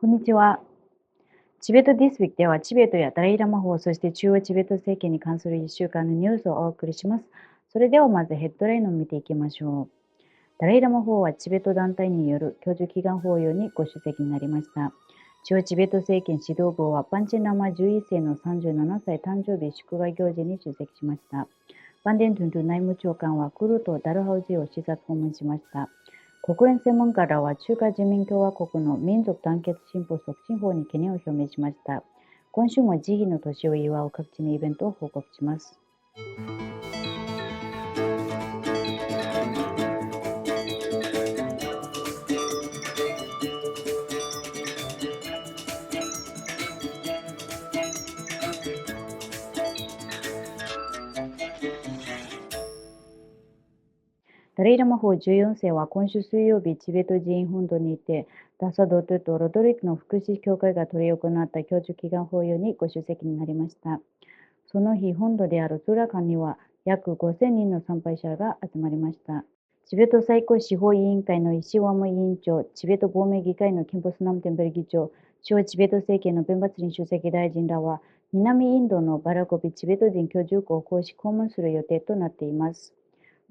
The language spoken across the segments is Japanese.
こんにちは。チベットディスウィークではチベットやダライラマ法、そして中央チベット政権に関する1週間のニュースをお送りします。それではまずヘッドラインを見ていきましょう。ダライラマ法はチベット団体による居住祈願法要にご出席になりました。中央チベット政権指導部はパンチェナマ11世の37歳誕生日祝賀行事に出席しました。バンデントゥントゥ内務長官はクルとダルハウジを視察訪問しました。国連専門家らは中華人民共和国の民族団結進歩促進法に懸念を表明しました。今週も慈悲の年を祝う各地のイベントを報告します。ダライラマ法14世は今週水曜日、チベット寺院本土にて、ダサドトゥとロドリックの福祉協会が執り行った居住祈願法要にご出席になりました。その日、本土であるスーラカンには約5000人の参拝者が集まりました。チベット最高司法委員会の石ワム委員長、チベット亡命議会のキンポスナムテンベル議長、中央チベット政権のベンバツリン主席大臣らは、南インドのバラコビチベット人居住区を公式訪問する予定となっています。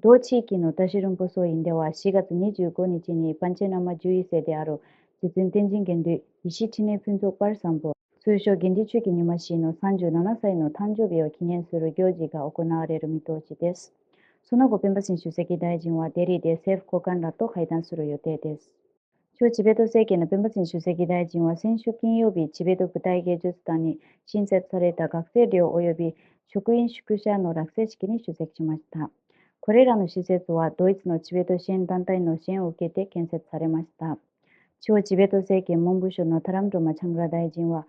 同地域のタシルンポソ院では4月25日にパンチェナマ11世である実天神県で石地ネフンゾパルサンボ、通称現地中期ニマシーの37歳の誕生日を記念する行事が行われる見通しです。その後、ペンバシン主席大臣はデリーで政府高官らと会談する予定です。中チベット政権のペンバシン主席大臣は先週金曜日、チベット舞台芸術団に新設された学生寮及び職員宿舎の落成式に出席しました。これらの施設はドイツのチベット支援団体の支援を受けて建設されました。中央チベット政権文部省のタラムドマチャングラ大臣は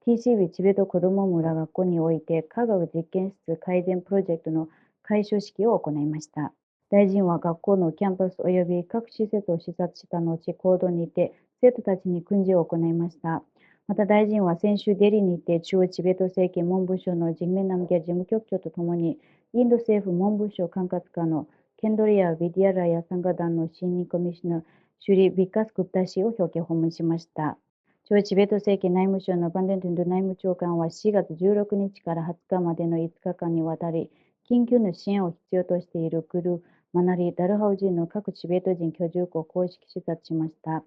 TCB チベット子ども村学校において科学実験室改善プロジェクトの開所式を行いました。大臣は学校のキャンパス及び各施設を視察した後、講堂にて生徒たちに訓示を行いました。また大臣は先週デリにて中央チベット政権文部省のジンメナムギャ事務局長とともにインド政府文部省管轄下のケンドリア・ヴィディアラヤサンガダンの新任コミッショナーシュリ・ビッカス・クプタ氏を表敬訪問しました。中央チベット政権内務省のバンデントゥンド内務長官は4月16日から20日までの5日間にわたり、緊急の支援を必要としているクル、マナリ、ダルハウ人の各チベット人居住区を公式視察しました。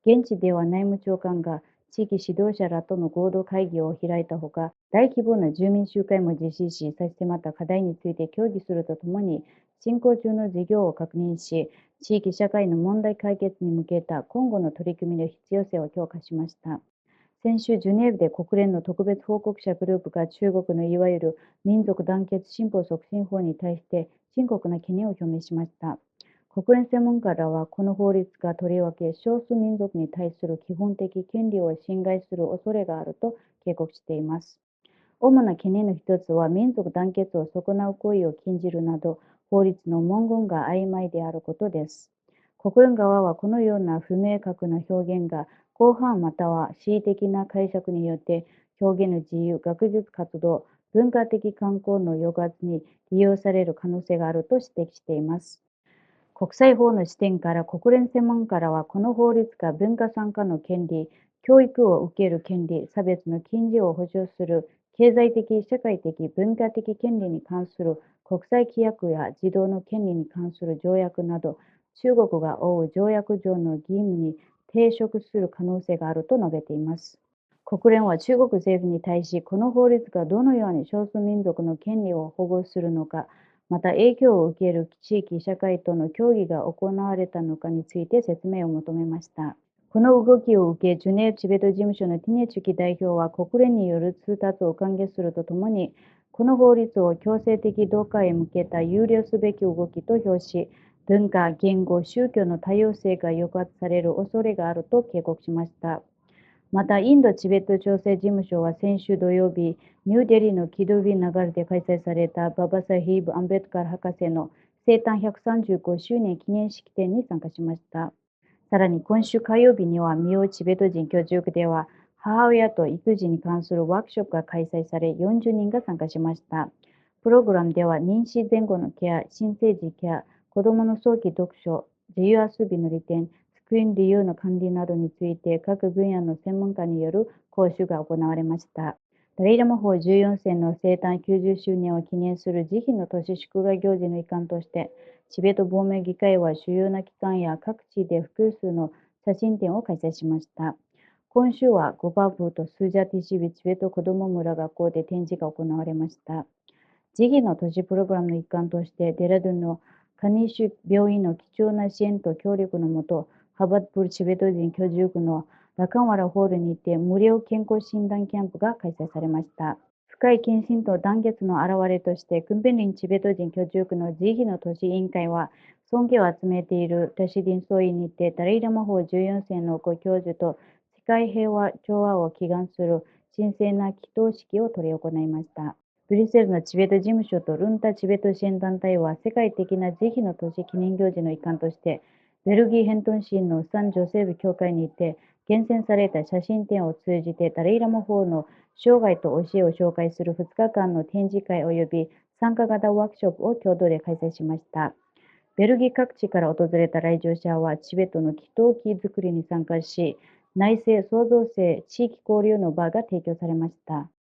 現地では内務長官が地域指導者らとの合同会議を開いたほか、大規模な住民集会も実施し、差し迫った課題について協議するとともに、進行中の事業を確認し、地域社会の問題解決に向けた今後の取り組みの必要性を強化しました。先週、ジュネーブで国連の特別報告者グループが中国のいわゆる民族団結進歩促進法に対して深刻な懸念を表明しました。国連専門家らはこの法律がとりわけ少数民族に対する基本的権利を侵害する恐れがあると警告しています。主な懸念の一つは民族団結を損なう行為を禁じるなど法律の文言が曖昧であることです。国連側はこのような不明確な表現が広範または恣意的な解釈によって表現の自由、学術活動、文化的観光の抑圧に利用される可能性があると指摘しています。国際法の視点から国連専門家らはこの法律が文化参加の権利、教育を受ける権利、差別の禁止を保障する経済的、社会的、文化的権利に関する国際規約や児童の権利に関する条約など、中国が負う条約上の義務に抵触する可能性があると述べています。国連は中国政府に対し、この法律がどのように少数民族の権利を保護するのか、また影響を受ける地域社会との協議が行われたのかについて説明を求めました。この動きを受け、ジュネーブチベット事務所のティネチュキ代表は国連による通達を歓迎するとともに、この法律を強制的同化へ向けた憂慮すべき動きと評し、文化、言語、宗教の多様性が抑圧される恐れがあると警告しました。また、インドチベット調整事務所は先週土曜日、ニューデリーのキドビナガルで開催されたババサヒーブ・アンベドカー博士の生誕135周年記念式典に参加しました。さらに今週火曜日には、ミオチベット人居住区では、母親と育児に関するワークショップが開催され、40人が参加しました。プログラムでは、妊娠前後のケア、新生児ケア、子供の早期読書、自由遊びの利点、福音理由の管理などについて各分野の専門家による講習が行われました。ダライラマ法14世の生誕90周年を記念する慈悲の年祝賀行事の一環として、チベット亡命議会は主要な機関や各地で複数の写真展を開催しました。今週はゴバブとスージャティシビチベット子ども村学校で展示が行われました。慈悲の都市プログラムの一環として、デラドゥンのカニッシュ病院の貴重な支援と協力のもと、ハバップルチベット人居住区のラカンワラホールにて無料健康診断キャンプが開催されました。深い献身と団結の表れとして、クンペンリンチベット人居住区の慈悲の都市委員会は、尊敬を集めている都市人総員にて、ダライラマ法14世のご教授と世界平和調和を祈願する神聖な祈祷式を執り行いました。ブリュッセルのチベット事務所とルンタチベット支援団体は、世界的な慈悲の都市記念行事の一環として、ベルギーヘントン市のサン・ジョセフ教会にて厳選された写真展を通じてダライラマ法の生涯と教えを紹介する2日間の展示会及び参加型ワークショップを共同で開催しました。ベルギー各地から訪れた来場者はチベットの祈祷機作りに参加し、内政創造性地域交流の場が提供されました。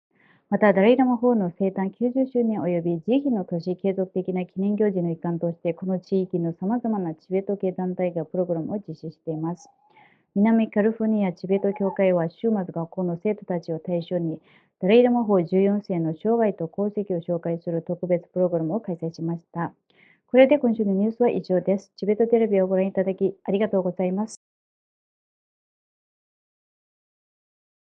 また、ダライラマ法の生誕90周年及び慈悲の年継続的な記念行事の一環として、この地域の様々なチベット系団体がプログラムを実施しています。南カリフォルニアチベット協会は週末学校の生徒たちを対象に、ダライラマ法14世の生涯と功績を紹介する特別プログラムを開催しました。これで今週のニュースは以上です。チベットテレビをご覧いただきありがとうございます。